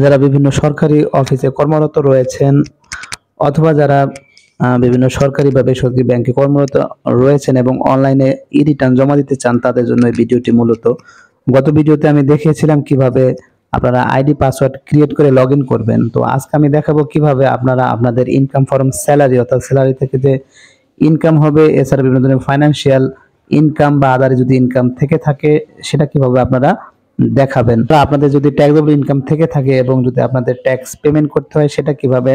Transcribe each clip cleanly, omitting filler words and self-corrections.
যারা বিভিন্ন সরকারি অফিসে কর্মরত রয়েছেন অথবা যারা বিভিন্ন সরকারি বা বেসরকারি ব্যাংকে কর্মরত রয়েছেন এবং অনলাইনে রিটার্ন জমা দিতে চান, তাদের জন্য এই ভিডিওটি মূলত। গত ভিডিওতে আমি দেখিয়েছিলাম কিভাবে আপনারা আইডি পাসওয়ার্ড ক্রিয়েট করে লগ ইন করবেন। তো আজকে আমি দেখাবো কিভাবে আপনারা আপনাদের ইনকাম ফ্রম স্যালারি, অর্থাৎ স্যালারি থেকে যে ইনকাম হবে, এছাড়া বিভিন্ন ধরনের ফাইন্যান্সিয়াল ইনকাম বা আদারে যদি ইনকাম থেকে থাকে সেটা কিভাবে আপনারা দেখাবেন। তো আপনাদের যদি ট্যাক্সেবল ইনকাম থেকে থাকে এবং যদি আপনাদের ট্যাক্স পেমেন্ট করতে হয় সেটা কিভাবে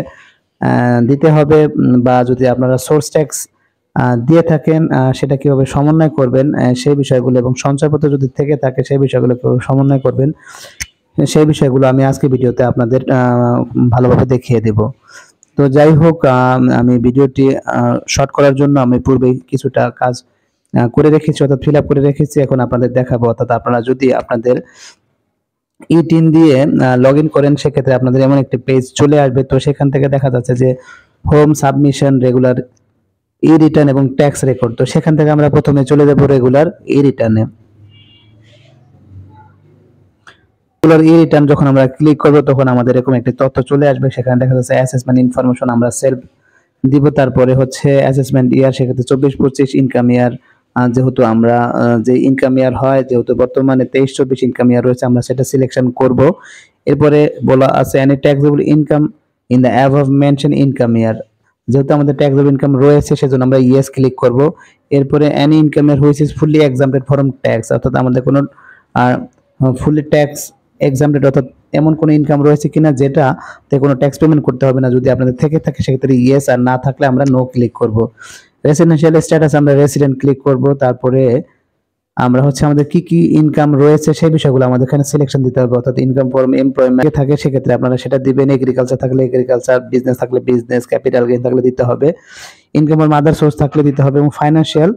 দিতে হবে, বা যদি আপনারা সোর্স ট্যাক্স দিয়ে থাকেন সেটা কিভাবে সমন্বয় করবেন সেই বিষয়গুলো, এবং সঞ্চয়পত্র যদি থেকে থাকে সেই বিষয়গুলো কিভাবে সমন্বয় করবেন সেই বিষয়গুলো আমি আজকে ভিডিওতে আপনাদের ভালোভাবে দেখিয়ে দেব। তো যাই হোক, আমি ভিডিওটি শর্ট করার জন্য আমি পূর্বেই কিছুটা কাজ করে রেখেছি, অর্থাৎ ফিল আপ করে রেখেছি। এখন আপনাদের দেখাবো। অর্থাৎ আপনারা যদি আপনাদের ই-টিন দিয়ে লগ ইন করেন সেক্ষেত্রে আপনাদের এমন একটি পেজ চলে আসবে। তো সেখান থেকে দেখা যাচ্ছে যে home, submission, regular e return এবং ট্যাক্স রেকর্ড। তো সেখান থেকে আমরা প্রথমে চলে যাব রেগুলার ই রিটার্নে। রেগুলার ই রিটার্ন যখন আমরা ক্লিক করব তখন আমাদের এরকম একটি তথ্য চলে আসবে। সেখানে দেখা যাচ্ছে অ্যাসেসমেন্ট ইনফরমেশন আমরা সেলফ দিব, তারপরে হচ্ছে অ্যাসেসমেন্ট ইয়ার, সেক্ষেত্রে 24-25 ইনকাম ইয়ার। যেহেতু আমরা যে ইনকাম ইয়ার হয়, যেহেতু বর্তমানে 23-24 ইনকাম ইয়ার রয়েছে, আমরা সেটা সিলেকশন করব। এরপরে বলা আছে any taxable income in the above mention income ইয়ার। যেহেতু আমাদের ট্যাক্সেবল ইনকাম রয়েছে সেজন্য আমরা ইয়েস ক্লিক করব। এরপরে any income year which is fully exempted from tax, অর্থাৎ আমাদের কোনো ফুলি ট্যাক্স এক্সাম্পটেড, অর্থাৎ এমন কোনো ইনকাম রয়েছে কিনা যেটাতে কোনো ট্যাক্স পেমেন্ট করতে হবে না। যদি আপনাদের থেকে থাকে সেক্ষেত্রে ইয়েস, আর না থাকলে আমরা নো ক্লিক করব। রেসিডেন্সিয়াল স্ট্যাটাস আমরা রেসিডেন্ট ক্লিক করব। তারপরে আমরা হচ্ছে আমাদের কি কি ইনকাম রয়েছে সেই বিষয়গুলো আমাদের এখানে সিলেকশন দিতে হবে, অর্থাৎ ইনকাম ফ্রম এমপ্লয়মেন্ট থাকে সেক্ষেত্রে আপনারা সেটা দিবেন, এগ্রিকালচার থাকলে এগ্রিকালচার, বিজনেস থাকলে বিজনেস, ক্যাপিটাল গেইন থাকলে দিতে হবে, ইনকাম ফ্রম আদার সোর্স থাকলে দিতে হবে, এবং ফাইন্যান্সিয়াল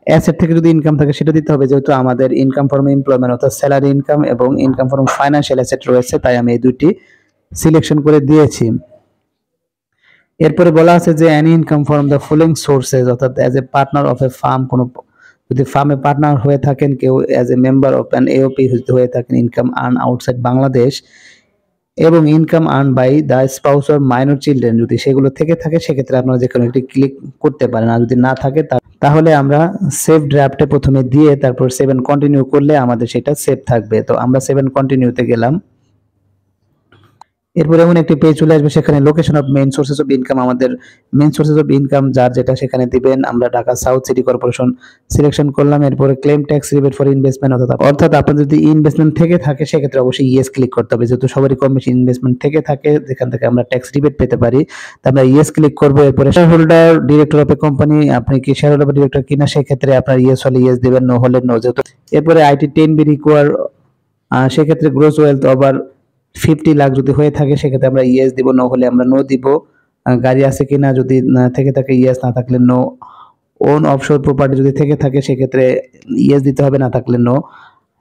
অ্যাসেট থেকে যদি ইনকাম থাকে সেটা দিতে হবে। যেহেতু আমাদের ইনকাম ফ্রম এমপ্লয়মেন্ট অর্থাৎ স্যালারি ইনকাম এবং ইনকাম ফ্রম ফাইন্যান্সিয়াল অ্যাসেট রয়েছে, তাই আমি এই দুইটি সিলেকশন করে দিয়েছি। এরপরে বলা আছে যে any income from the following sources, অর্থাৎ as a partner of a firm, কোনো যদি ফার্মে পার্টনার হয়ে থাকেন কেউ, as a member of an AOP যদি হয়ে থাকেন, ইনকাম আর্ন আউটসাইড বাংলাদেশ, এবং income earn by the spouse or minor children, যদি সেগুলো থেকে থাকে সেক্ষেত্রে আপনারা যে কোনো একটি ক্লিক করতে পারেন। আর যদি না থাকে তাহলে আমরা সেভ ড্রাফটে প্রথমে দিয়ে তারপর সেভ এন্ড কন্টিনিউ করলে আমাদের সেটা সেভ থাকবে। তো আমরা সেভ এন্ড কন্টিনিউতে গেলাম। এরপর এমন একটি পেজ চলে আসবে, সেখানে location of main sources of income, আমাদের মেইন সোর্সেস অফ ইনকাম যার যেটা সেখানে দিবেন। আমরা Dhaka south city corporation selection করলাম। এরপরে claim tax rebate for investment, অর্থাৎ আপনাদের যদি ইনভেস্টমেন্ট থেকে থাকে সেক্ষেত্রে অবশ্যই ইয়েস ক্লিক করতে হবে। যেহেতু সবারই কম বেশি ইনভেস্টমেন্ট থেকে থাকে, যেখান থেকে আমরা ট্যাক্স রিবেট পেতে পারি, তা আমরা ইয়েস ক্লিক করবো। এরপরে share holder director of a company, আপনি কি শেয়ার হোল্ডার ডিরেক্টর কিনা সেক্ষেত্রে আপনার ইয়েস হলে ইয়েস দিবেন, নো হলে নো। যেহেতু এরপরে আইটি 10 বি রিকোয়ার, সেক্ষেত্রে গ্রোস ওয়েলথ ওভার 50 লাখ যদি হয়ে থাকে সেক্ষেত্রে আমরা ইয়েস দিব, নো হলে আমরা নো দিব। গাড়ি আছে কিনা যদি থেকে থাকে ইয়েস, না থাকলে নো। ওন অফশোর প্রপার্টি যদি থেকে থাকে সেক্ষেত্রে ইয়েস দিতে হবে, না থাকলে no.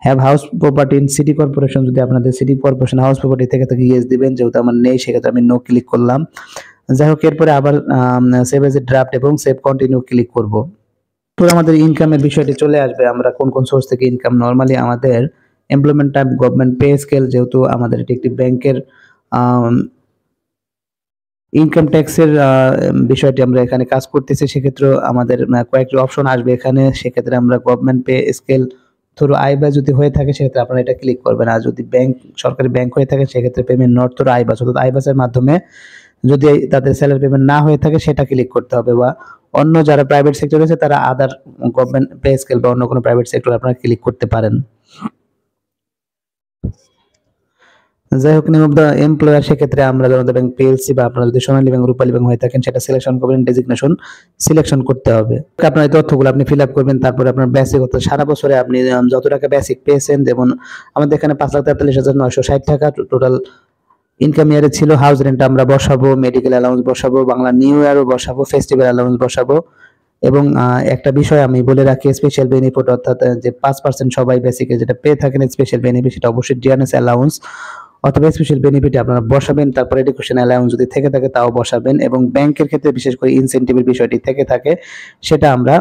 Have house property in city corporation, যদি আপনাদের সিটি কর্পোরেশন হাউস প্রপার্টি থেকে থাকে ইয়েস দিবেন, যেহেতু আমার নেই সেক্ষেত্রে আমি নো ক্লিক করলাম। যাই হোক, এরপরে আবার সেভ এজ এ ড্রাফট এবং সেভ কন্টিনিউ ক্লিক করব। তো আমাদের ইনকামের বিষয়টি চলে আসবে, আমরা কোন কোন সোর্স থেকে ইনকাম। নরমালি আমাদের employment type government pay scale, যেহেতু আমাদের এটি একটি ব্যাংকের ইনকাম ট্যাক্সের বিষয়টি আমরা এখানে কাজ করতেছি, সেক্ষেত্রে আমাদের কয়েকটি অপশন আসবে এখানে। সেক্ষেত্রে আমরা গভর্নমেন্ট পে স্কেল থ্রু আইবাস যদি হয়ে থাকে সেক্ষেত্রে আপনারা এটা ক্লিক করবেন। আর যদি ব্যাংক, সরকারি ব্যাংক হয়ে থাকে সেক্ষেত্রে পেমেন্ট নট থ্রু আইবাস, অর্থাৎ আইবাসের মাধ্যমে যদি তাদের স্যালারি পেমেন্ট না হয়ে থাকে সেটা ক্লিক করতে হবে। বা অন্য যারা প্রাইভেট সেক্টর রয়েছে তারা আদার গভর্নমেন্ট পে স্কেল বা অন্য কোনো প্রাইভেট সেক্টর আপনারা ক্লিক করতে পারেন। যাই হোক, নেম অফ দ্য এমপ্লয়ার, সেক্ষেত্রে আমরা জনতা ব্যাংক পিএলসি বা আপনারা যদি সোনালী ব্যাংক, রূপালী ব্যাংক হয়ে থাকেন সেটা সিলেকশন করবেন, ডেজিগনেশন সিলেকশন করতে হবে। আপনার এই তথ্যগুলো আপনি ফিল আপ করবেন। তারপরে আপনার বেসিক, অর্থাৎ সারা বছরে আপনি যত টাকা বেসিক পেয়েছেন, যেমন আমাদের এখানে 5,43,960 টাকা টোটাল ইনকাম ইয়ারে ছিল। হাউস রেন্ট আমরা বসাবো, মেডিকেল অ্যালাউন্স বসাবো, বাংলা নিউ ইয়ারও বসাবো, ফেস্টিভ্যাল অ্যালাউন্স বসাবো। এবং একটা বিষয় আমি বলে রাখি, স্পেশাল বেনিফিট, অর্থাৎ যে 5% সবাই বেসিকে যেটা পেয়ে থাকেন স্পেশাল বেনিফিট, সেটা অবশ্যই ডিআরএস অ্যালাউন্স অথবা স্পেশাল বেনিফিট আপনারা বসাবেন। তারপর এডুকেশন অ্যালাউন্স যদি থেকে থাকে তাও বসাবেন। এবং ব্যাংকের ক্ষেত্রে বিশেষ করে ইনসেন্টিভের বিষয়টি থেকে থাকে সেটা আমরা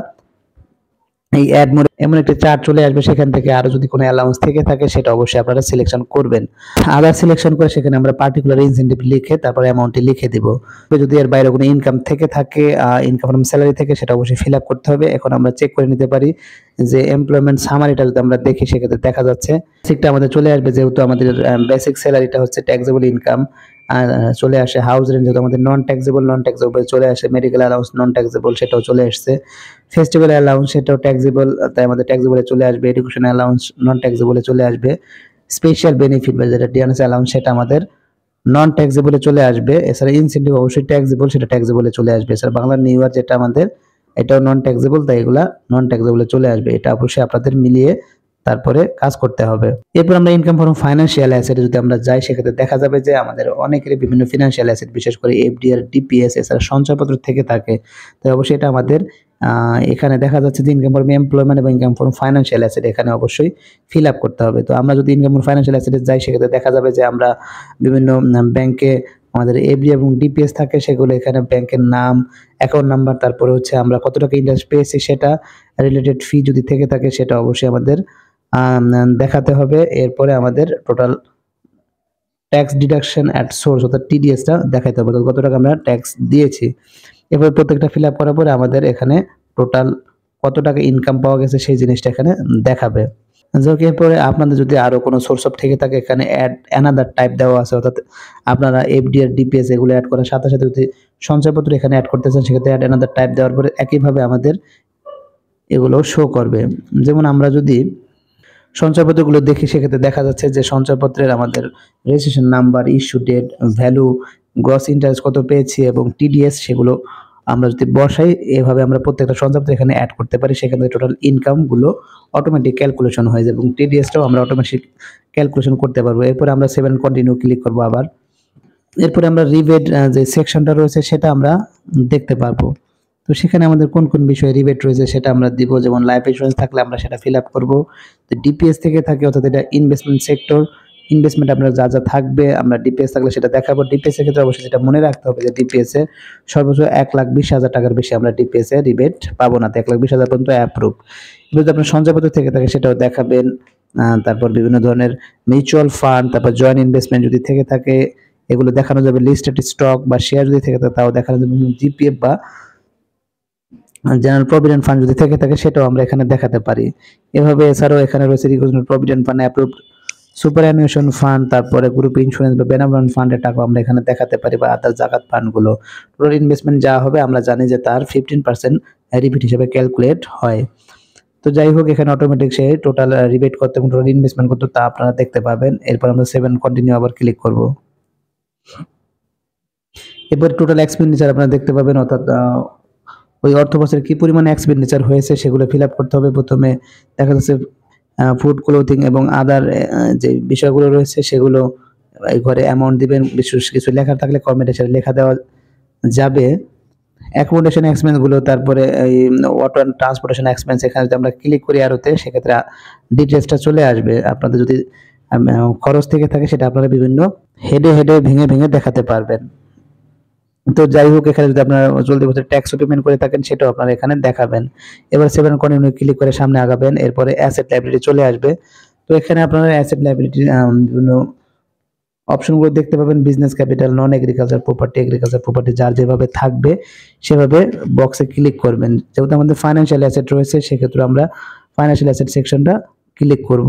এই অ্যাড মোড এমন একটা চার্ট চলে আসবে, সেখান থেকে আরো যদি কোনো অ্যালাউন্স থেকে থাকে সেটা অবশ্যই আপনারা সিলেকশন করবেন। আদার সিলেকশন করে সেখানে আমরা পার্টিকুলার ইনসেন্টিভ লিখে তারপর অ্যামাউন্টটি লিখে দিব। যদি এর বাইরে কোনো ইনকাম থেকে থাকে, ইনকাম ফ্রম স্যালারি থেকে, সেটা অবশ্যই ফিল আপ করতে হবে। এখন আমরা চেক করে নিতে পারি যে এমপ্লয়মেন্ট সামারিটা যদি আমরা দেখি, সেক্ষেত্রে দেখা যাচ্ছে বেসিকটা আমাদের চলে আসবে, যেহেতু আমাদের বেসিক স্যালারিটা হচ্ছে ট্যাক্সেবল ইনকাম। আর চলে আসে হাউস রেন্ট, যেহেতু আমাদের নন ট্যাক্সেবল চলে আসে। মেডিকেল অ্যালাউন্স নন ট্যাক্সেবল, সেটাও চলে আসছে। ফেস্টিভ্যাল অ্যালাউন্স সেটাও ট্যাক্সেবল, তাই আমাদের ট্যাক্সেবলে চলে আসবে। এডুকেশন অ্যালাউন্স নন ট্যাক্সেবলে চলে আসবে। স্পেশাল বেনিফিট বা যেটা ডিএনএস অ্যালাউন্স, সেটা আমাদের নন ট্যাক্সেবলে চলে আসবে। এছাড়া ইনসেন্টিভ অবশ্যই ট্যাক্সেবল, সেটা ট্যাক্সেবলে চলে আসবে। এছাড়া বাংলা নিউ ইয়ার যেটা আমাদের, এটাও নন ট্যাক্সেবল, তাই এগুলা নন ট্যাক্সেবলে চলে আসবে। এটা অবশ্যই আপনাদের মিলিয়ে তারপরে কাজ করতে হবে। এরপর আমরা ইনকাম ফ্রম ফাইন্যান্সিয়াল অ্যাসেটে যদি আমরা যাই, সেক্ষেত্রে দেখা যাবে যে আমাদের অনেকেরই বিভিন্ন ফিনান্সিয়াল অ্যাসেট, বিশেষ করে এফডিআর, ডিপিএস, এছাড়া সঞ্চয়পত্র থেকে থাকে। তাই অবশ্যই এটা আমাদের এখানে দেখা যাচ্ছে যে ইনকাম ফ্রম এমপ্লয়মেন্ট এবং ইনকাম ফ্রম ফাইন্যান্সিয়াল অ্যাসেট এখানে অবশ্যই ফিল আপ করতে হবে। তো আমরা যদি ইনকাম ফ্রম ফাইন্যান্সিয়াল অ্যাসেটে যাই, সেক্ষেত্রে দেখা যাবে যে আমরা বিভিন্ন ব্যাংকে আমাদের এফডি এবং ডিপিএস থাকে, সেগুলো এখানে ব্যাংকের নাম, অ্যাকাউন্ট নাম্বার, তারপরে হচ্ছে আমরা কত টাকা ইন্টারেস্ট পেয়েছি, সেটা রিলেটেড ফি যদি থেকে থাকে, সেটা অবশ্যই আমাদের দেখাতে হবে। এরপরে আমাদের total tax deduction at source অর্থাৎ টিডিএসটা দেখাতে হবে, কত টাকা আমরা ট্যাক্স দিয়েছি। এরপর প্রত্যেকটা ফিল আপ করার পরে আমাদের এখানে টোটাল কত টাকা ইনকাম পাওয়া গেছে সেই জিনিসটা এখানে দেখাবে। যাক, এরপরে আপনাদের যদি আরো কোনো সোর্স অফ থেকে থাকে, এখানে অ্যাড অ্যানাদার টাইপ দেওয়া আছে, অর্থাৎ আপনারা এফডিআর, ডিপিএস এগুলো অ্যাড করার সাথে সাথে যদি সঞ্চয়পত্র এখানে অ্যাড করতে চান, সেক্ষেত্রে অ্যাড অ্যানাদার টাইপ দেওয়ার পরে একইভাবে আমাদের এগুলো শো করবে। যেমন আমরা যদি সঞ্চয়পত্রগুলো দেখি, সেক্ষেত্রে দেখা যাচ্ছে যে সঞ্চয়পত্রের আমাদের registration number, issue date, value, gross interest কত পেয়েছি এবং টিডিএস, সেগুলো আমরা যদি বসাই, এভাবে আমরা প্রত্যেকটা সঞ্চয়পত্র এখানে অ্যাড করতে পারি। সেখানে টোটাল ইনকামগুলো অটোমেটিক ক্যালকুলেশন হয়ে যায় এবং টিডিএসটাও আমরা অটোমেটিক ক্যালকুলেশন করতে পারবো। এরপরে আমরা 7 কন্টিনিউ ক্লিক করবো আবার। এরপরে আমরা রিবেট যে সেকশনটা রয়েছে, সেটা আমরা দেখতে পারবো। তো সেখানে আমাদের কোন কোন বিষয়ে রিবেট রয়েছে সেটা আমরা দিব। যেমন লাইফ ইন্স্যুরেন্স থাকলে আমরা সেটা ফিল আপ করবো। তো ডিপিএস থেকে থাকে, অর্থাৎ এটা ইনভেস্টমেন্ট সেক্টর, ইনভেস্টমেন্ট আপনার যা যা থাকবে আমরা ডিপিএস থাকলে সেটা দেখাবো। ডিপিএস এর ক্ষেত্রে অবশ্যই যেটা মনে রাখতে হবে যে ডিপিএস এ সর্বোচ্চ 1,20,000 টাকার বেশি আমরা ডিপিএস এ রিবেট পাবো না। তো 1,20,000 পর্যন্ত অ্যাপ্রুভ। যদি আপনার সঞ্চয়পত্র থেকে থাকে সেটাও দেখাবেন। তারপর বিভিন্ন ধরনের মিউচুয়াল ফান্ড, তারপর জয়েন্ট ইনভেস্টমেন্ট যদি থেকে থাকে এগুলো দেখানো যাবে। লিস্টেড স্টক বা শেয়ার যদি থেকে থাকে তাও দেখানো যাবে। জিপিএফ বা জেনারেল প্রভিডেন্ট ফান্ড যদি থেকে থাকে সেটাও আমরা এখানে দেখাতে পারি। এভাবে এছাড়াও এখানে রয়েছে recognition provident fund, approved superannuation fund, তারপরে গ্রুপ ইন্স্যুরেন্স বা বেনাবরণ ফান্ডের টাকা আমরা এখানে দেখাতে পারি, বা আদার জাকাত ফান্ডগুলো। টোটাল ইনভেস্টমেন্ট যা হবে আমরা জানি যে তার 15% রিপিট হিসেবে ক্যালকুলেট হয়। তো যাই হোক, এখানে অটোমেটিক সে টোটাল রিবেট করতে এবং টোটাল ইনভেস্টমেন্ট করতে তা আপনারা দেখতে পাবেন। এরপর আমরা 7 কন্টিনিউ আবার ক্লিক করব। এরপর টোটাল এক্সপেন্ডিচার আপনারা দেখতে পাবেন, অর্থাৎ ওই অর্থ বছরে কি পরিমাণে এক্সপেন্ডিচার হয়েছে সেগুলো ফিল আপ করতে হবে। প্রথমে দেখা যাচ্ছে ফুড, ক্লোথিং এবং আদার যে বিষয়গুলো রয়েছে সেগুলো এই ঘরে অ্যামাউন্ট দিবেন। বিশেষ কিছু লেখা থাকলে কমেন্টে সেটা লেখা দেওয়া যাবে। অ্যাকোমোডেশন এক্সপেন্স গুলো, তারপরে এই ওয়াটার অ্যান্ড ট্রান্সপোর্টেশন এক্সপেন্স, এখানে যদি আমরা ক্লিক করি আরোতে, সেক্ষেত্রে ডিটেলসটা চলে আসবে। আপনাদের যদি খরচ থেকে থাকে সেটা আপনারা বিভিন্ন হেডে হেডে ভেঙে ভেঙে দেখাতে পারবেন। তো যাই হোক, এখানে যদি আপনারা চলতি বছর ট্যাক্স পেমেন্ট করে থাকেন সেটাও আপনারা এখানে দেখাবেন। এবার 7 কন্টিনিউ ক্লিক করে সামনে আগাবেন। এরপরে অ্যাসেট লাইবিলিটি চলে আসবে। তো এখানে আপনারা অ্যাসেট লাইবিলিটি বিভিন্ন অপশনগুলো দেখতে পাবেন। বিজনেস ক্যাপিটাল, নন এগ্রিকালচার প্রপার্টি, এগ্রিকালচার প্রপার্টি, যার যেভাবে থাকবে সেভাবে বক্সে ক্লিক করবেন। যেহেতু আমাদের ফাইন্যান্সিয়াল অ্যাসেট রয়েছে, সেক্ষেত্রে আমরা ফাইন্যান্সিয়াল অ্যাসেট সেকশনটা ক্লিক করব।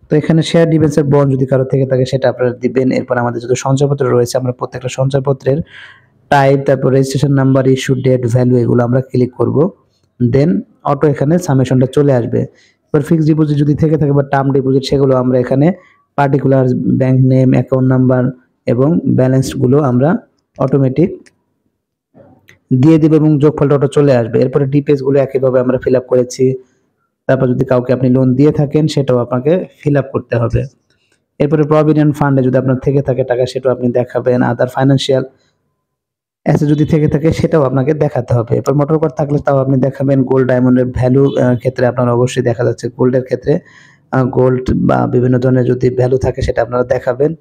তো এখানে শেয়ার ডিবেঞ্চার বন্ড যদি কারো থেকে থাকে সেটা আপনারা দিবেন। এরপর আমাদের যত সঞ্চয়পত্র রয়েছে আমরা প্রত্যেকটা সঞ্চয়পত্রের টাইপ, তারপর registration number, issue date, value এগুলো আমরা ক্লিক করব। দেন অটো এখানে সামেশনটা চলে আসবে। এবার ফিক্সড ডিপোজিট যদি থেকে থাকে বা টার্ম ডিপোজিট, সেগুলো আমরা এখানে particular bank name, account number এবং ব্যালেন্সগুলো আমরা অটোমেটিক দিয়ে দেব এবং যোগফলটা অটো চলে আসবে। এরপরে ডিপিএস গুলো একইভাবে আমরা ফিল আপ করেছি। তারপর যদি কাউকে আপনি লোন দিয়ে থাকেন সেটাও আপনাকে ফিল আপ করতে হবে। এরপরে প্রভিডেন্ট ফান্ডে যদি আপনার থেকে থাকে টাকা সেটাও আপনি দেখাবেন। আদার ফাইন্যান্সিয়াল অ্যাসেট যদি থেকে থাকে সেটাও আপনাকে দেখাতে হবে। এরপর মোটর কার থাকলে তাও আপনি দেখাবেন। গোল্ড, ডায়মন্ডের ভ্যালু ক্ষেত্রে আপনার অবশ্যই দেখা যাচ্ছে গোল্ডের ক্ষেত্রে গোল্ড বা বিভিন্ন ধরনের যদি ভ্যালু থাকে সেটা আপনারা দেখাবেন।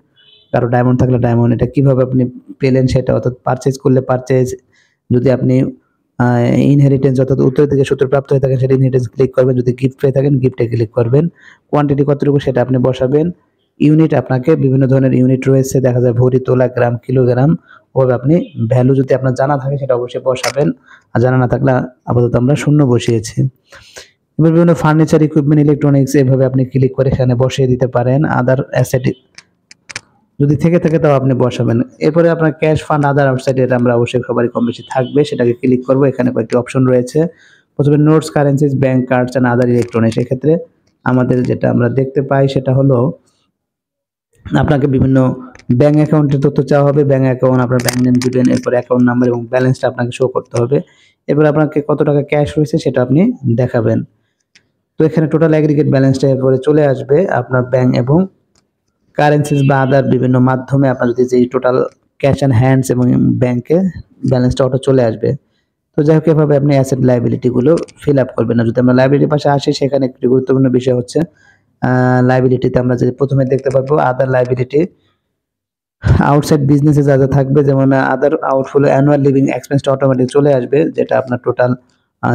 কারো ডায়মন্ড থাকলে ডায়মন্ড, এটা কিভাবে আপনি পেলেন সেটা, অর্থাৎ পারচেজ করলে পারচেজ, যদি আপনি ইনহেরিটেন্স অর্থাৎ উত্তর থেকে সূত্র প্রাপ্ত হয়ে থাকেন সেটা ইনহেরিটেন্স ক্লিক করবেন, যদি গিফট পেয়ে থাকেন গিফটে ক্লিক করবেন, কোয়ান্টিটি কতটুকু সেটা আপনি বসাবেন, ইউনিট আপনাকে বিভিন্ন ধরনের ইউনিট রয়েছে, দেখা যায় ভরি, তোলা, গ্রাম, কিলোগ্রাম, ওভাবে আপনি ভ্যালু যদি আপনার জানা থাকে সেটা অবশ্যই বসাবেন, আর জানা না থাকলে আপাতত আমরা শূন্য বসিয়েছি। এবার বিভিন্ন ফার্নিচার, ইকুইপমেন্ট, ইলেকট্রনিক্স এভাবে আপনি ক্লিক করে এখানে বসিয়ে দিতে পারেন। আদার অ্যাসেট যদি থেকে থাকে তাও আপনি বসাবেন। এরপরে আপনার ক্যাশ ফান্ড, আদার আউটসাইড, এটা আমরা অবশ্যই সবারই কম বেশি থাকবে, সেটাকে ক্লিক করব। এখানে কয়েকটি অপশন রয়েছে। প্রথমে notes, currencies, bank cards and other electronics. এক্ষেত্রে আমাদের যেটা আমরা দেখতে পাই সেটা হলো আপনাকে বিভিন্ন ব্যাংক অ্যাকাউন্টের তথ্য চাওয়া হবে। ব্যাংক অ্যাকাউন্ট, আপনার ব্যাংক নেম দিবেন, এরপর অ্যাকাউন্ট নাম্বার এবং ব্যালেন্সটা আপনাকে শো করতে হবে। এরপর আপনাকে কত টাকা ক্যাশ রয়েছে সেটা আপনি দেখাবেন। তো এখানে টোটাল অ্যাগ্রিগেট ব্যালেন্সটা এরপরে চলে আসবে আপনার ব্যাংক এবং কারেন্সিজ বা আদার বিভিন্ন মাধ্যমে আপনার যদি যেই টোটাল ক্যাশ অ্যান্ড হ্যান্ডস এবং ব্যাংকে ব্যালেন্সটা অটো চলে আসবে। তো যাই হোক, এভাবে আপনি অ্যাসেট লাইবিলিটিগুলো ফিল আপ করবেন। না যদি আমরা লাইবিলিটির পাশে আসি, সেখানে একটি গুরুত্বপূর্ণ বিষয় হচ্ছে লাইবিলিটিতে আমরা যদি প্রথমে দেখতে পাবো আদার লাইবিলিটি, আউটসাইড বিজনেসে যা যা থাকবে, যেমন আদার আউটফ্লো, অ্যানুয়াল লিভিং এক্সপেন্সটা অটোমেটিক চলে আসবে, যেটা আপনার টোটাল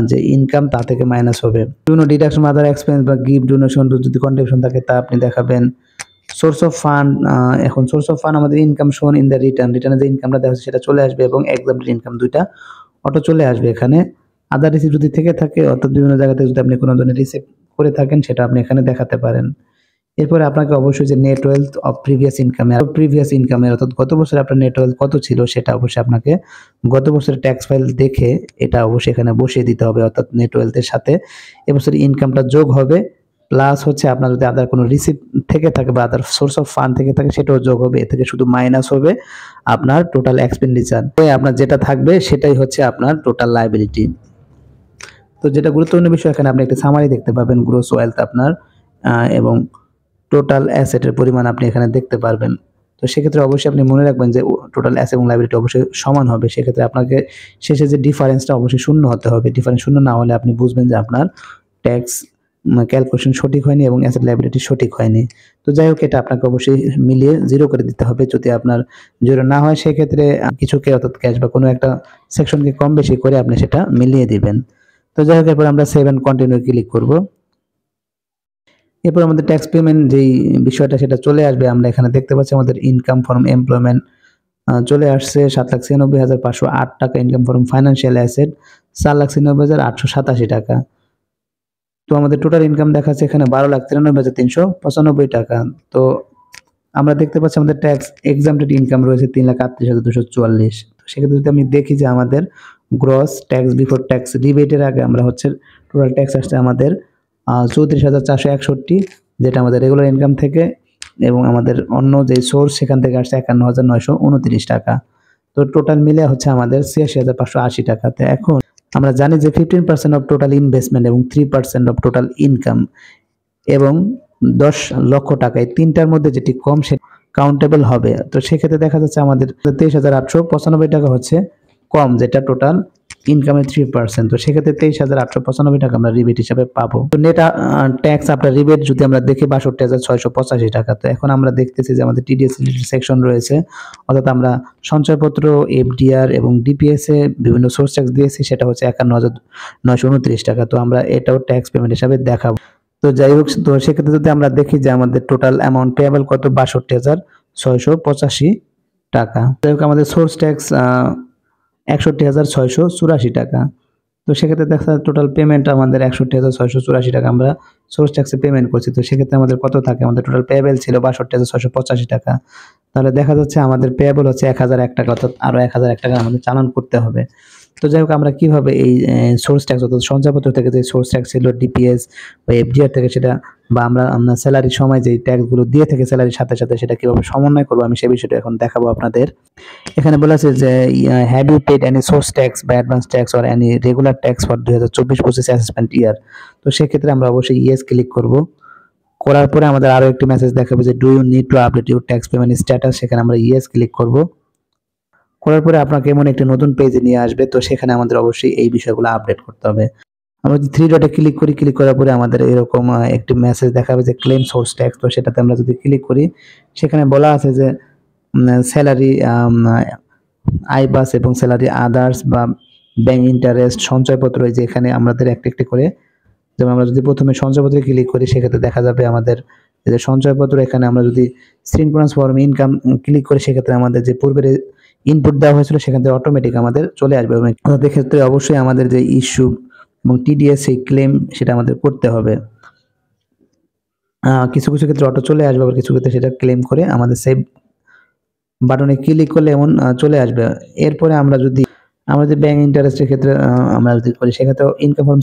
যে ইনকাম তা থেকে মাইনাস হবে। বিভিন্ন ডিডাকশন, আদার এক্সপেন্স বা গিফট, ডোনেশন যদি কন্ট্রিবিউশন থাকে তা আপনি দেখাবেন। সোর্স অফ ফান্ড, এখন সোর্স অফ ফান্ড আমাদের ইনকাম শোন ইন দ্য রিটার্নে যে ইনকামটা দেখা যাচ্ছে সেটা চলে আসবে, এবং এক্সাম্পল ইনকাম দুইটা অটো চলে আসবে এখানে। আদার রিসিভ যদি থেকে থাকে, অর্থাৎ বিভিন্ন জায়গা থেকে যদি আপনি কোনো ধরনের রিসিভ করে থাকেন সেটা আপনি এখানে দেখাতে পারেন। এরপরে আপনাকে অবশ্যই যে নেট ওয়েলথ অফ প্রিভিয়াস ইনকামের অর্থাৎ গত বছরে আপনার নেট ওয়েলথ কত ছিল সেটা অবশ্যই আপনাকে গত বছরের ট্যাক্স ফাইল দেখে এটা অবশ্যই এখানে বসিয়ে দিতে হবে, অর্থাৎ নেট ওয়েলথের সাথে এবছরের ইনকামটা যোগ হবে, প্লাস হচ্ছে আপনার যদি আদার কোনো রিসিভ থেকে থাকে বা আদার সোর্স অফ ফান্ড থেকে থাকে সেটাও যোগ হবে, এ থেকে শুধু মাইনাস হবে আপনার টোটাল এক্সপেন্ডিচার। আপনার যেটা থাকবে সেটাই হচ্ছে আপনার টোটাল লায়াবিলিটি। তো যেটা গুরুত্বপূর্ণ বিষয়, এখানে আপনি একটা সামারি দেখতে পাবেন, গ্রোস ওয়েলথ আপনার এবং টোটাল অ্যাসেটের পরিমাণ আপনি এখানে দেখতে পারবেন। তো সেক্ষেত্রে অবশ্যই আপনি মনে রাখবেন যে টোটাল অ্যাসেট এবং লায়াবিলিটি অবশ্যই সমান হবে। সেক্ষেত্রে আপনাকে শেষে যে ডিফারেন্সটা অবশ্যই শূন্য হতে হবে। ডিফারেন্স শূন্য না হলে আপনি বুঝবেন যে আপনার ট্যাক্স ক্যালকুলেশন সঠিক হয়নি এবং অ্যাসেট লায়াবিলিটি সঠিক হয়নি। তো যাই হোক, এটা আপনাকে অবশ্যই মিলিয়ে জিরো করে দিতে হবে। যদি আপনার জিরো না হয় সেক্ষেত্রে কিছুকে অর্থাৎ ক্যাশ বা কোনো একটা সেকশনকে কম বেশি করে আপনি সেটা মিলিয়ে দিবেন। তো যাই হোক, এরপর আমরা সেভ এন্ড কন্টিনিউ ক্লিক করব। এরপর আমাদের ট্যাক্স পেমেন্ট যেই বিষয়টা সেটা চলে আসবে। আমরা এখানে দেখতে পাচ্ছি আমাদের ইনকাম ফ্রম এমপ্লয়মেন্ট চলে আসছে 7,96,508 টাকা। ইনকাম ফ্রম ফাইন্যান্সিয়াল অ্যাসেট 4,96,887 টাকা। তো আমাদের টোটাল ইনকাম দেখাচ্ছে এখানে 12,93,395 টাকা। তো আমরা দেখতে পাচ্ছি আমাদের ট্যাক্স এক্সাম্পটেড ইনকাম রয়েছে 3,38,244। তো সেক্ষেত্রে যদি আমি দেখি যে আমাদের গ্রস ট্যাক্স বিফোর ট্যাক্স রিবেটের আগে আমরা হচ্ছে টোটাল ট্যাক্স আসছে আমাদের 34,461, যেটা আমাদের রেগুলার ইনকাম থেকে, এবং আমাদের অন্য যে সোর্স সেখান থেকে আসছে 51,929 টাকা। তো টোটাল মিলে হচ্ছে আমাদের 86,580 টাকা। তো এখন আমরা জানি যে 15% অফ টোটাল ইনভেস্টমেন্ট এবং 3% অফ টোটাল ইনকাম এবং 10 লক্ষ টাকা, এই তিনটার মধ্যে যেটি কম সে কাউন্টেবল হবে। তো সেক্ষেত্রে দেখা যাচ্ছে আমাদের 23,895 টাকা হচ্ছে কম, যেটা টোটাল ইনকামের 3%। তো সেক্ষেত্রে 23,895 টাকা আমরা রিবেট হিসাবে পাবো। তো নেট ট্যাক্স আপনার রিবেট যদি আমরা দেখি 62,685 টাকা। তো এখন আমরা দেখতেছি যে আমাদের টিডিএস সেকশন রয়েছে, অর্থাৎ আমরা সঞ্চয়পত্র, এফডিআর এবং ডিপিএস এ বিভিন্ন সোর্স ট্যাক্স দিয়েছি, সেটা হচ্ছে 51,929 টাকা। তো আমরা এটাও ট্যাক্স পেমেন্ট হিসাবে দেখাবো। তো যাই হোক, তো সেক্ষেত্রে যদি আমরা দেখি যে আমাদের টোটাল অ্যামাউন্ট পেয়েবল কত 62,685 টাকা। যাই হোক, আমাদের সোর্স ট্যাক্স 61,684 টাকা। তো সেক্ষেত্রে দেখা যায় টোটাল পেমেন্ট আমাদের 61,684 টাকা আমরা সোর্স ট্যাক্সে পেমেন্ট করছি। তো সেক্ষেত্রে আমাদের কত থাকে, আমাদের টোটাল পেয়েবল ছিল 62,685 টাকা। তাহলে দেখা যাচ্ছে আমাদের পেয়েবল হচ্ছে 1,001 টাকা, অর্থাৎ আরো 1,001 টাকা আমাদের চালান করতে হবে। তো যাই হোক, আমরা কিভাবে এই সোর্স ট্যাক্স অর্থাৎ সঞ্চয়পত্র থেকে যে সোর্স ট্যাক্স ছিল ডিপিএস বা এফডিআর থেকে সেটা, বা আমরা স্যালারির সময় যে ট্যাক্সগুলো দিয়ে থাকে স্যালারির সাথে সাথে, সেটা কিভাবে সমন্বয় করবো আমি সেই বিষয়টা এখন দেখাবো আপনাদের। এখানে বলা আছে যে have you paid any source tax বা advance tax or any regular tax for 2024-25 assessment year. তো সেক্ষেত্রে আমরা অবশ্যই ইয়েস ক্লিক করব। করার পরে আমাদের আরো একটি মেসেজ দেখাবে যে do you need to update your tax payment status. সেখানে আমরা ইয়েস ক্লিক করব। করার পরে আপনাকে এমন একটি নতুন পেজে নিয়ে আসবে। তো সেখানে আমাদের অবশ্যই এই বিষয়গুলো আপডেট করতে হবে। আমরা যদি থ্রি ডটে ক্লিক করি, ক্লিক করার পরে আমাদের এরকম একটি মেসেজ দেখাবে যে ক্লেম সোর্স ট্যাক্স। তো সেটাতে আমরা যদি ক্লিক করি, সেখানে বলা আছে যে স্যালারি আইবাস এবং স্যালারি আদার্স বা ব্যাংক ইন্টারেস্ট, সঞ্চয়পত্র, এই যে এখানে আমাদের একটি একটি করে, যেমন আমরা যদি প্রথমে সঞ্চয়পত্রে ক্লিক করি সেক্ষেত্রে দেখা যাবে আমাদের যে সঞ্চয়পত্র, এখানে আমরা যদি সিনক্রোনাস ফর্ম ইনকাম ক্লিক করি সেক্ষেত্রে আমাদের যে পূর্বের ইনপুট দেওয়া হয়েছিল সেখান থেকে অটোমেটিক আমাদের চলে আসবে। তাদের ক্ষেত্রে অবশ্যই আমাদের যে ইস্যু এবং টিডিএস এই ক্লেম সেটা আমাদের করতে হবে। কিছু কিছু ক্ষেত্রে অটো চলে আসবে, আবার কিছু ক্ষেত্রে সেটা ক্লেম করে আমাদের সেভ বাটনে ক্লিক করলে এমন চলে আসবে। এরপরে আমরা যদি ব্যাংক ইন্টারেস্টের ক্ষেত্রে আমরা যদি করি সেক্ষেত্রে income form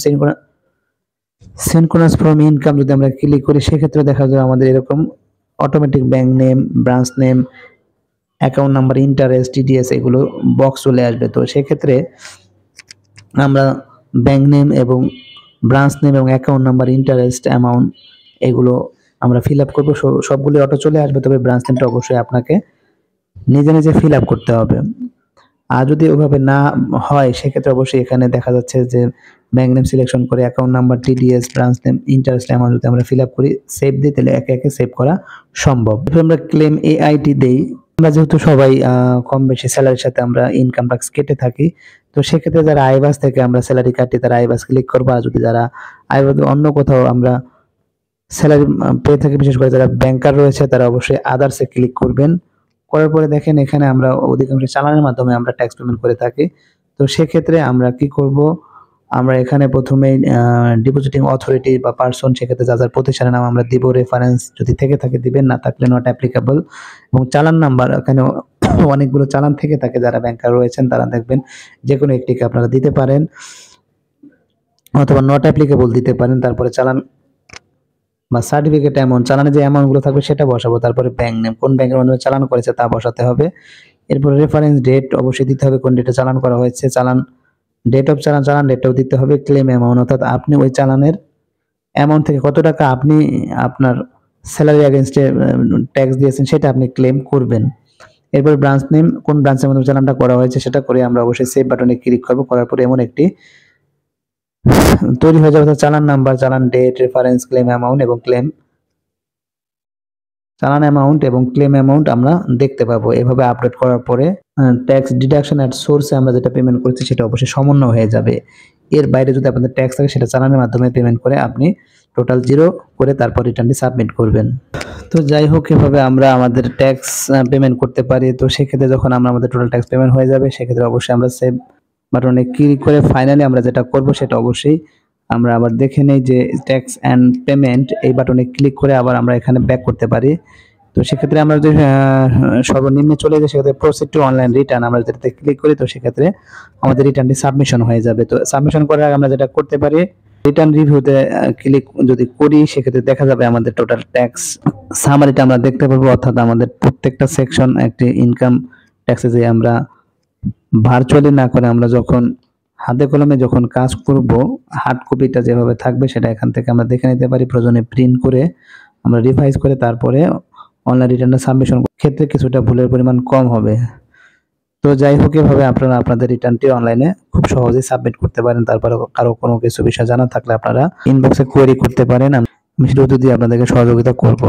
synchronous form income যদি আমরা ক্লিক করি সেক্ষেত্রে দেখা যাবে আমাদের এরকম automatic bank name, branch name, account number, interest, TDS এগুলো বক্স চলে আসবে। তো সেক্ষেত্রে আমরা ব্যাংক নেম এবং ব্রাঞ্চ নেম এবং অ্যাকাউন্ট নাম্বার, ইন্টারেস্ট, অ্যামাউন্ট এগুলো আমরা ফিল আপ করবো। সবগুলি অটো চলে আসবে, তবে ব্রাঞ্চ নেমটা অবশ্যই আপনাকে নিজে নিজে ফিল আপ করতে হবে। আর যদি ওভাবে না হয় সেক্ষেত্রে অবশ্যই এখানে দেখা যাচ্ছে যে ব্যাংক নেম সিলেকশন করে account number, TDS, branch name, interest, amount যদি আমরা ফিল আপ করি, সেভ দিই, তাহলে একে একে সেভ করা সম্ভব। এরপর আমরা ক্লেম এআইটি দেই। আমরা যেহেতু সবাই কম বেশি স্যালারির সাথে আমরা ইনকাম ট্যাক্স কেটে থাকি, তো সেক্ষেত্রে যারা আইবাস থেকে আমরা স্যালারি কাটি তারা আইবাস ক্লিক করবো। আর যদি যারা আইবাস অন্য কোথাও আমরা স্যালারি পেয়ে থাকি, বিশেষ করে যারা ব্যাংকার রয়েছে তারা অবশ্যই আদার্সে ক্লিক করবেন। করার পরে দেখেন এখানে আমরা অধিকাংশ চালানের মাধ্যমে আমরা ট্যাক্স পেমেন্ট করে থাকি। তো সেক্ষেত্রে আমরা কি করব, আমরা এখানে প্রথমেই ডিপোজিটিং অথরিটি বা পার্সন, সেক্ষেত্রে যার প্রতিষ্ঠানের নাম আমরা দিব, রেফারেন্স যদি থেকে থাকে দিবেন, না থাকলে নট অ্যাপ্লিকেবল, এবং চালান নাম্বার, এখানে অনেকগুলো চালান থেকে থাকে, যারা ব্যাংকার রয়েছেন তারা দেখবেন যে কোনো একটিকে আপনারা দিতে পারেন অথবা নট অ্যাপ্লিকেবল দিতে পারেন। তারপরে চালান বা সার্টিফিকেট অ্যামাউন্ট, চালানে যে অ্যামাউন্টগুলো থাকবে সেটা বসাবো। তারপরে ব্যাংক নেম, কোন ব্যাংকের মাধ্যমে চালান করেছে তা বসাতে হবে। এরপরে রেফারেন্স ডেট অবশ্যই দিতে হবে, কোন ডেটে চালান করা হয়েছে, চালান ডেট অফ চালান ডেটটাও দিতে হবে। ক্লেম অ্যামাউন্ট, অর্থাৎ আপনি ওই চালানের অ্যামাউন্ট থেকে কত টাকা আপনি আপনার স্যালারি এগেইনস্টে ট্যাক্স দিয়েছেন সেটা আপনি ক্লেম করবেন। এরপর ব্রাঞ্চ নেম, কোন ব্রাঞ্চের মাধ্যমে চালানটা করা হয়েছে সেটা করে আমরা অবশ্যই সেভ বাটনে ক্লিক করব। করার পরে এমন একটি তৈরি হয়ে যাবে, চালান নাম্বার, চালান ডেট, রেফারেন্স, ক্লেম অ্যামাউন্ট এবং চালান অ্যামাউন্ট এবং ক্লেম অ্যামাউন্ট আমরা দেখতে পাবো। এভাবে আপডেট করার পরে ট্যাক্স ডিডাকশন এট সোর্সে আমরা যেটা পেমেন্ট করছি সেটা অবশ্যই সমন্বয় হয়ে যাবে। এর বাইরে যদি আপনাদের ট্যাক্স থাকে সেটা চালানের মাধ্যমে পেমেন্ট করে আপনি টোটাল 0 করে তারপর রিটার্নটি সাবমিট করবেন। তো যাই হোক, এভাবে আমরা আমাদের ট্যাক্স পেমেন্ট করতে পারি। তো সেক্ষেত্রে যখন আমাদের টোটাল ট্যাক্স পেমেন্ট হয়ে যাবে সেক্ষেত্রে অবশ্যই আমরা সেভ বাটনে ক্লিক করে ফাইনালি আমরা যেটা করব সেটা অবশ্যই আমরা আবার দেখে নেই যে ট্যাক্স অ্যান্ড পেমেন্ট এই বাটনে ক্লিক করে আবার আমরা এখানে ব্যাক করতে পারি। তো সেক্ষেত্রে আমরা যদি সর্বনিম্নে চলে যাই সেক্ষেত্রে প্রসিড টু অনলাইন রিটার্ন আমরা যেটাতে ক্লিক করি, তো সেক্ষেত্রে আমাদের রিটার্নটি সাবমিশন হয়ে যাবে। তো সাবমিশন করার আগে আমরা যেটা করতে পারি, রিটার্ন রিভিউতে ক্লিক যদি করি সেক্ষেত্রে দেখা যাবে আমাদের টোটাল ট্যাক্স সামারিটা আমরা দেখতে পারবো, অর্থাৎ আমাদের প্রত্যেকটা সেকশন একটি ইনকাম ট্যাক্সে যে আমরা ভার্চুয়ালি না করে আমরা যখন হাতে কলমে যখন কাজ করব, হার্ড কপিটা যেভাবে থাকবে সেটা এখান থেকে আমরা দেখে নিতে পারি। প্রয়োজনে প্রিন্ট করে আমরা রিভাইজ করে তারপরে অনলাইন রিটার্নটা সাবমিশন ক্ষেত্রে কিছুটা ভুলের পরিমাণ কম হবে। তো যাই হোক, এভাবে আপনারা আপনাদের রিটার্নটি অনলাইনে খুব সহজেই সাবমিট করতে পারেন। তারপরে কারো কোনো কিছু বিষয় জানা থাকলে আপনারা ইনবক্সে কোয়েরি করতে পারেন, আমি সেটা যদি আপনাদেরকে সহযোগিতা করব।